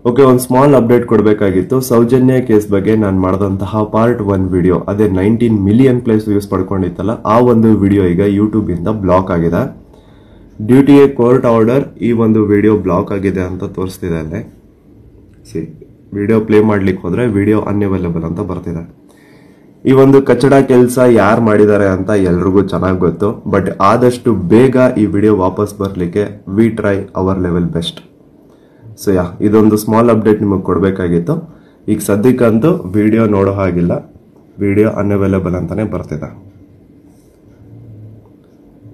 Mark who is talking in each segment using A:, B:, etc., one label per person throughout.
A: Okay, ಒಂದು small update ಕೊಡಬೇಕಾಗಿತ್ತು. Sowjanya case ಬಗ್ಗೆ ನಾನು ಮಾಡಿದಂತಹ ಪಾರ್ಟ್ 1 ವಿಡಿಯೋ, ಅದೇ 19 ಮಿಲಿಯನ್ ಪ್ಲಸ್ ವ್ಯೂಸ್ ಪಡ್ಕೊಂಡಿತ್ತಲ್ಲ, ಆ ಒಂದು ವಿಡಿಯೋ ಈಗ ಯೂಟ್ಯೂಬ್ ಇಂದ ಬ್ಲಾಕ್ ಆಗಿದೆ. Due to a court order ಈ ಒಂದು ವಿಡಿಯೋ ಬ್ಲಾಕ್ ಆಗಿದೆ ಅಂತ ತೋರಿಸ್ತಿದೆ ಅಲ್ಲೇ. ವಿಡಿಯೋ ಪ್ಲೇ ಮಾಡ್ಲಿಕ್ಕೆ ಹೋದ್ರೆ ವಿಡಿಯೋ ಅನ್ಅವೈಲೇಬಲ್ ಅಂತ ಬರ್ತಿದೆ. ಈ ಒಂದು ಕಚಡ ಕೆಲಸ ಯಾರು ಮಾಡಿದ್ದಾರೆ ಅಂತ ಎಲ್ರಿಗೂ ಚೆನ್ನಾಗಿ ಗೊತ್ತು. ಬಟ್ ಆದಷ್ಟು ಬೇಗ ಈ ವಿಡಿಯೋ ವಾಪಸ್ ಬರ್ಲಿಕ್ಕೆ we try our level best. So ಇದೊಂದು ಸ್ಮಾಲ್ ಅಪ್ಡೇಟ್ ನಿಮಗೆ ಕೊಡಬೇಕಾಗಿತ್ತು. ಈಗ ಸದ್ಯಕ್ಕಂತೂ ವಿಡಿಯೋ ನೋಡೋ ಹಾಗಿಲ್ಲ, ವಿಡಿಯೋ ಅನ್ಅವೈಲೇಬಲ್ ಅಂತಾನೆ ಬರ್ತಿದೆ.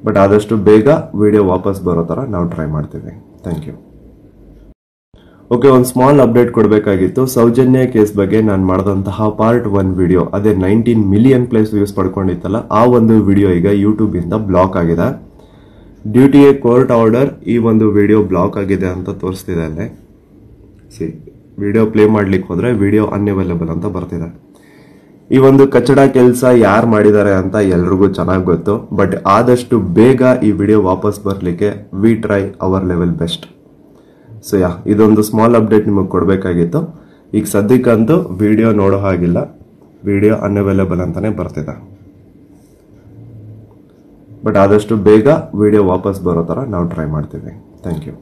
A: ಬಟ್ ಆದಷ್ಟು ಬೇಗ ವಿಡಿಯೋ ವಾಪಸ್ ಬರೋ ಥರ ನಾವು ಟ್ರೈ ಮಾಡ್ತೀವಿ. Thank you. ಓಕೆ, ಒಂದು ಸ್ಮಾಲ್ ಅಪ್ಡೇಟ್ ಕೊಡಬೇಕಾಗಿತ್ತು. ಸೌಜನ್ಯ ಕೇಸ್ ಬಗ್ಗೆ ನಾನು ಮಾಡಿದಂತಹ ಪಾರ್ಟ್ 1 ವಿಡಿಯೋ, ಅದೇ 19 ಮಿಲಿಯನ್ ಪ್ಲಸ್ ವ್ಯೂಸ್ ಪಡ್ಕೊಂಡಿತ್ತಲ್ಲ, ಆ ಒಂದು ವಿಡಿಯೋ ಈಗ ಯೂಟ್ಯೂಬ್ ಇಂದ ಬ್ಲಾಕ್ ಆಗಿದೆ. Due to a court order ಈ ಒಂದು ವಿಡಿಯೋ ಬ್ಲಾಕ್ ಆಗಿದೆ ಅಂತ ತೋರಿಸ್ತಿದೆ ಅಲ್ಲೇ. ವಿಡಿಯೋ ಪ್ಲೇ ಮಾಡ್ಲಿಕ್ಕೆ ಹೋದ್ರೆ ವಿಡಿಯೋ ಅನ್ಅವೈಲೇಬಲ್ ಅಂತ ಬರ್ತಿದೆ. ಈ ಒಂದು ಕಚಡ ಕೆಲಸ ಯಾರು ಮಾಡಿದ್ದಾರೆ ಅಂತ ಎಲ್ರಿಗೂ ಚೆನ್ನಾಗಿ ಗೊತ್ತು. ಬಟ್ ಆದಷ್ಟು ಬೇಗ ಈ ವಿಡಿಯೋ ವಾಪಸ್ ಬರ್ಲಿಕ್ಕೆ we try our level best. So ಇದೊಂದು ಸ್ಮಾಲ್ ಅಪ್ಡೇಟ್ ನಿಮಗೆ ಕೊಡಬೇಕಾಗಿತ್ತು. ಈಗ ಸದ್ಯಕ್ಕಂತೂ ವಿಡಿಯೋ ನೋಡೋ ಹಾಗಿಲ್ಲ, ವಿಡಿಯೋ ಅನ್ಅವೈಲೇಬಲ್ ಅಂತಾನೆ ಬರ್ತಿದೆ. ಬಟ್ ಆದಷ್ಟು ಬೇಗ ವಿಡಿಯೋ ವಾಪಸ್ ಬರೋ ಥರ ನಾವು ಟ್ರೈ ಮಾಡ್ತೀವಿ. Thank you.